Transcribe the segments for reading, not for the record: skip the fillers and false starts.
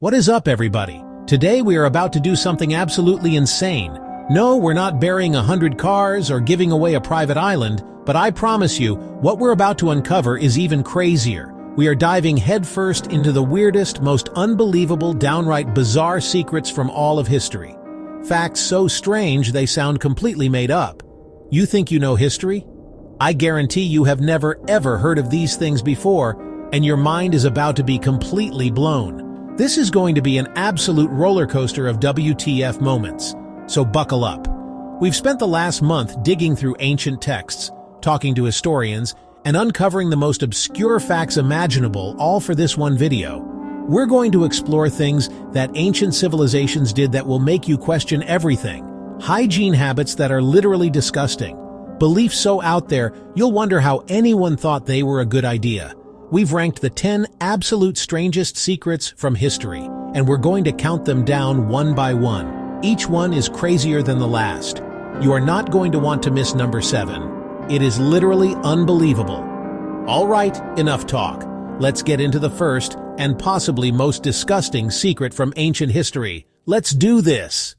What is up, everybody? Today we are about to do something absolutely insane. No, we're not burying 100 cars or giving away a private island, but I promise you, what we're about to uncover is even crazier. We are diving headfirst into the weirdest, most unbelievable, downright bizarre secrets from all of history. Facts so strange they sound completely made up. You think you know history? I guarantee you have never ever heard of these things before, and your mind is about to be completely blown. This is going to be an absolute roller coaster of WTF moments, so buckle up. We've spent the last month digging through ancient texts, talking to historians, and uncovering the most obscure facts imaginable, all for this one video. We're going to explore things that ancient civilizations did that will make you question everything. Hygiene habits that are literally disgusting. Beliefs so out there, you'll wonder how anyone thought they were a good idea. We've ranked the 10 absolute strangest secrets from history, and we're going to count them down one by one. Each one is crazier than the last. You are not going to want to miss number 7. It is literally unbelievable. All right, enough talk. Let's get into the first and possibly most disgusting secret from ancient history. Let's do this.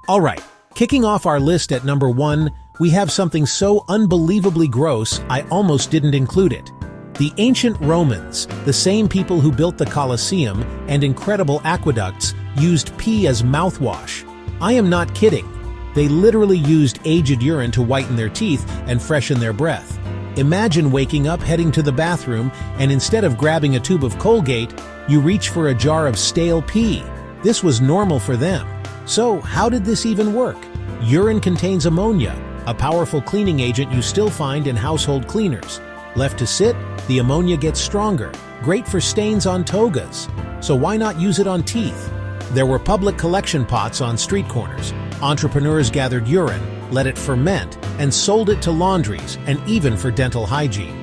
All right, kicking off our list at number 1, we have something so unbelievably gross I almost didn't include it. The ancient Romans, the same people who built the Colosseum and incredible aqueducts, used pee as mouthwash. I am not kidding. They literally used aged urine to whiten their teeth and freshen their breath. Imagine waking up, heading to the bathroom, and instead of grabbing a tube of Colgate, you reach for a jar of stale pee. This was normal for them. So, how did this even work? Urine contains ammonia, a powerful cleaning agent you still find in household cleaners. Left to sit, the ammonia gets stronger, great for stains on togas. So why not use it on teeth? There were public collection pots on street corners. Entrepreneurs gathered urine, let it ferment, and sold it to laundries and even for dental hygiene.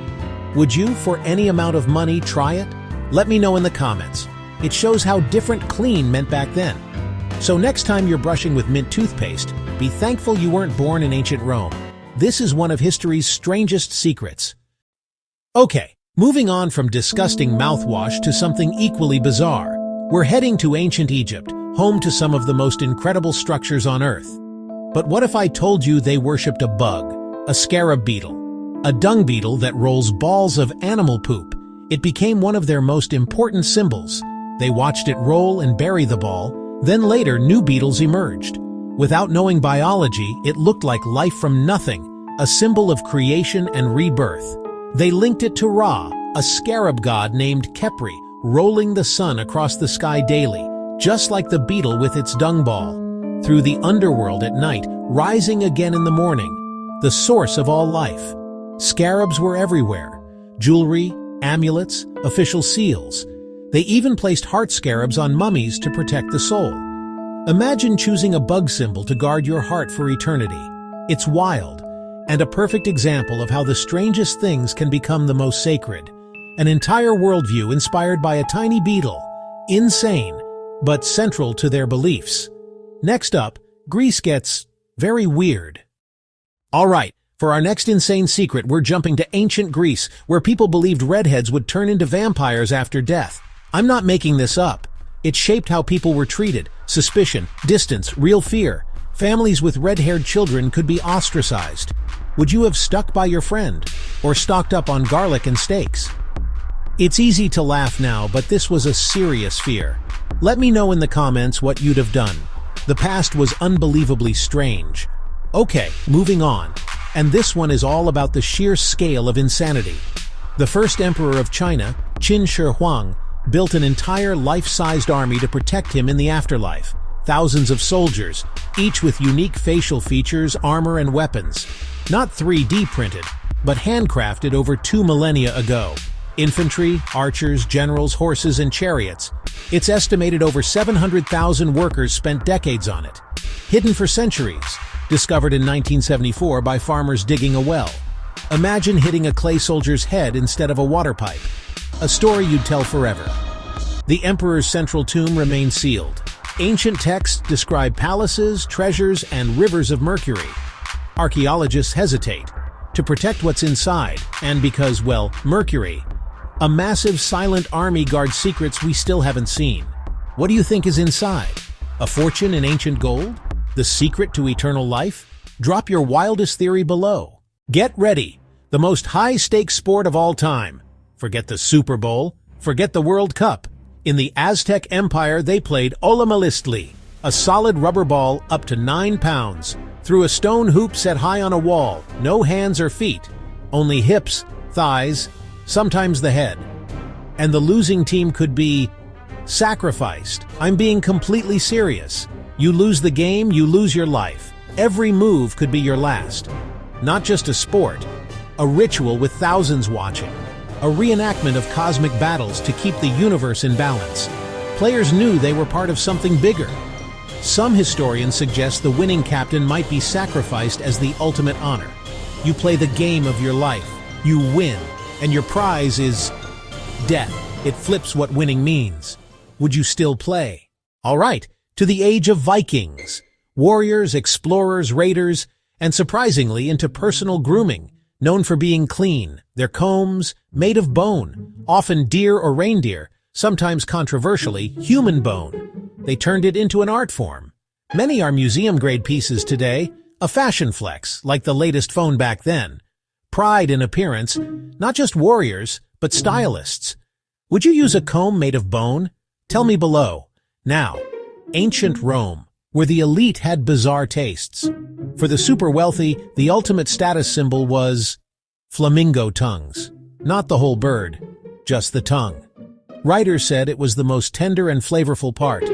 Would you, for any amount of money, try it? Let me know in the comments. It shows how different clean meant back then. So next time you're brushing with mint toothpaste, be thankful you weren't born in ancient Rome. This is one of history's strangest secrets. Okay, moving on from disgusting mouthwash to something equally bizarre. We're heading to ancient Egypt, home to some of the most incredible structures on Earth. But what if I told you they worshipped a bug, a scarab beetle, a dung beetle that rolls balls of animal poop? It became one of their most important symbols. They watched it roll and bury the ball, then later new beetles emerged. Without knowing biology, it looked like life from nothing, a symbol of creation and rebirth. They linked it to Ra, a scarab god named Khepri, rolling the sun across the sky daily, just like the beetle with its dung ball. Through the underworld at night, rising again in the morning, the source of all life. Scarabs were everywhere. Jewelry, amulets, official seals. They even placed heart scarabs on mummies to protect the soul. Imagine choosing a bug symbol to guard your heart for eternity. It's wild. And a perfect example of how the strangest things can become the most sacred. An entire worldview inspired by a tiny beetle. Insane, but central to their beliefs. Next up, Greece gets very weird. Alright, for our next insane secret, we're jumping to ancient Greece, where people believed redheads would turn into vampires after death. I'm not making this up. It shaped how people were treated. Suspicion, distance, real fear. Families with red-haired children could be ostracized. Would you have stuck by your friend? Or stocked up on garlic and steaks? It's easy to laugh now, but this was a serious fear. Let me know in the comments what you'd have done. The past was unbelievably strange. Okay, moving on. And this one is all about the sheer scale of insanity. The first emperor of China, Qin Shi Huang, built an entire life-sized army to protect him in the afterlife. Thousands of soldiers, each with unique facial features, armor, and weapons. Not 3D printed, but handcrafted over 2 millennia ago. Infantry, archers, generals, horses, and chariots. It's estimated over 700,000 workers spent decades on it. Hidden for centuries, discovered in 1974 by farmers digging a well. Imagine hitting a clay soldier's head instead of a water pipe. A story you'd tell forever. The emperor's central tomb remains sealed. Ancient texts describe palaces, treasures, and rivers of mercury. Archaeologists hesitate to protect what's inside, and because, well, mercury. A massive silent army guards secrets we still haven't seen. What do you think is inside? A fortune in ancient gold? The secret to eternal life? Drop your wildest theory below. Get ready! The most high-stakes sport of all time. Forget the Super Bowl. Forget the World Cup. In the Aztec Empire, they played Olamalistli, a solid rubber ball up to 9 pounds, through a stone hoop set high on a wall, no hands or feet, only hips, thighs, sometimes the head. And the losing team could be sacrificed. I'm being completely serious. You lose the game, you lose your life. Every move could be your last. Not just a sport, a ritual with thousands watching. A reenactment of cosmic battles to keep the universe in balance. Players knew they were part of something bigger. Some historians suggest the winning captain might be sacrificed as the ultimate honor. You play the game of your life, you win, and your prize is death. It flips what winning means. Would you still play? All right, to the age of Vikings. Warriors, explorers, raiders, and surprisingly into personal grooming. Known for being clean, their combs made of bone, often deer or reindeer, sometimes controversially, human bone. They turned it into an art form. Many are museum-grade pieces today, a fashion flex, like the latest phone back then. Pride in appearance, not just warriors, but stylists. Would you use a comb made of bone? Tell me below. Now, ancient Rome, where the elite had bizarre tastes. For the super wealthy, the ultimate status symbol was flamingo tongues. Not the whole bird, just the tongue. Writers said it was the most tender and flavorful part.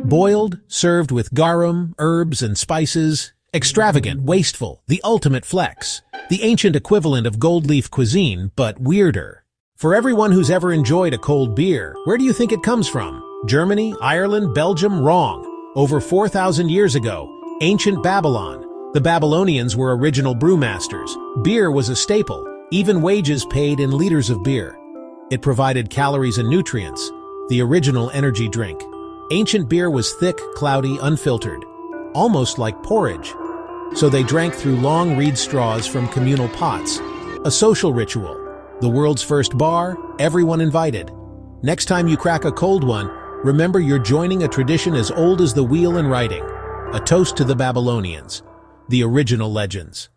Boiled, served with garum, herbs, and spices. Extravagant, wasteful, the ultimate flex. The ancient equivalent of gold leaf cuisine, but weirder. For everyone who's ever enjoyed a cold beer, where do you think it comes from? Germany, Ireland, Belgium? Wrong. Over 4,000 years ago, ancient Babylon. The Babylonians were original brewmasters. Beer was a staple, even wages paid in liters of beer. It provided calories and nutrients, the original energy drink. Ancient beer was thick, cloudy, unfiltered, almost like porridge. So they drank through long reed straws from communal pots. A social ritual. The world's first bar, everyone invited. Next time you crack a cold one, remember you're joining a tradition as old as the wheel and writing. A toast to the Babylonians, the original legends.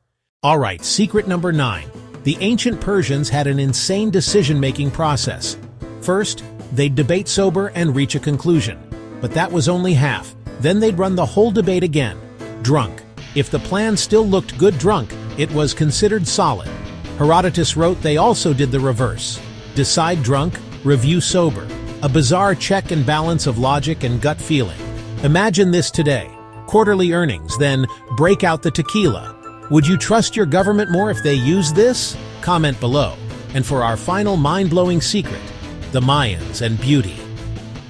All right, secret number 9. The ancient Persians had an insane decision-making process. First, they'd debate sober and reach a conclusion. But that was only half. Then they'd run the whole debate again, drunk. If the plan still looked good drunk, it was considered solid. Herodotus wrote they also did the reverse. Decide drunk, review sober. A bizarre check and balance of logic and gut feeling. Imagine this today. Quarterly earnings, then break out the tequila. Would you trust your government more if they use this? Comment below. And for our final mind-blowing secret, the Mayans and beauty.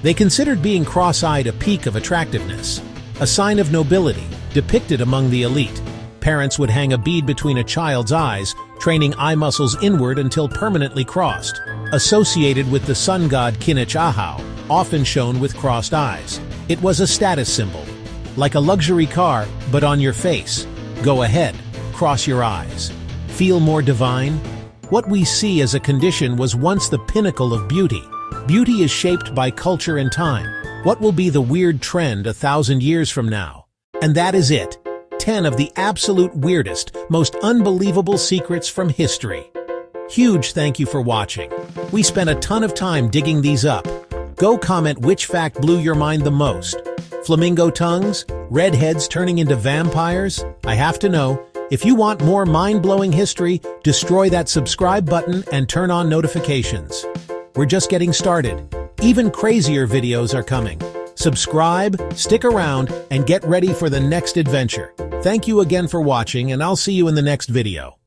They considered being cross-eyed a peak of attractiveness, a sign of nobility, depicted among the elite. Parents would hang a bead between a child's eyes, training eye muscles inward until permanently crossed, associated with the sun god Kinich Ahau, often shown with crossed eyes. It was a status symbol, like a luxury car, but on your face. Go ahead, cross your eyes. Feel more divine? What we see as a condition was once the pinnacle of beauty. Beauty is shaped by culture and time. What will be the weird trend 1,000 years from now? And that is it. 10 of the absolute weirdest, most unbelievable secrets from history. Huge thank you for watching. We spent a ton of time digging these up. Go comment which fact blew your mind the most. Flamingo tongues? Redheads turning into vampires? I have to know. If you want more mind-blowing history, destroy that subscribe button and turn on notifications. We're just getting started. Even crazier videos are coming. Subscribe, stick around, and get ready for the next adventure. Thank you again for watching, and I'll see you in the next video.